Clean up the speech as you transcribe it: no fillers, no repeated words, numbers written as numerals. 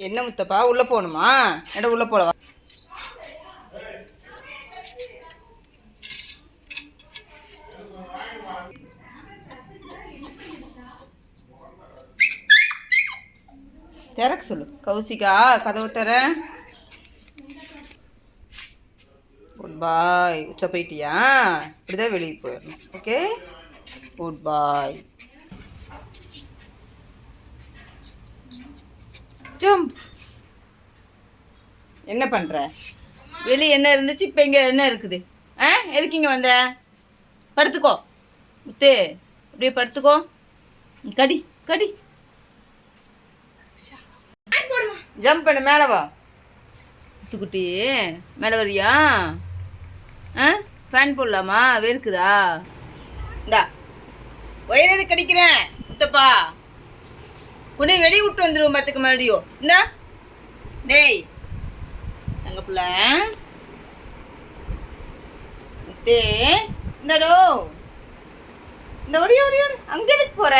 என்ன முத்தப்பா உள்ள போகணுமா? எட உள்ள போலவா? திறக்க சொல்லு. கௌசிகா கதவு தர. குட் பாய். உச்ச போயிட்டியா? இப்படிதான் வெளியே போயிடணும். ஓகே, குட் பாய். ஜம்ப். என்ன பண்ணுற? வெளியே என்ன இருந்துச்சு, இப்போ இங்கே என்ன இருக்குது? எதுக்கு இங்கே வந்த? படுத்துக்கோ முத்து, அப்படியே படுத்துக்கோ. கடி கடி. ஜம்ப் பண்ணு, மேலே வா. முத்துக்குட்டி மேலே வரியா? ஃபேன் போடலாமா? வேர்க்குதா? இந்தா ஒயரது கடிக்கிறேன் முத்தப்பா. உடனே வெளியே விட்டு வந்துடுவோம் பார்த்துக்க மறுபடியும். இந்தா டேய் தங்க பிள்ளை முத்தே, இந்தாடோ இந்த ஒடியோடு அங்கே எதுக்கு போகிற?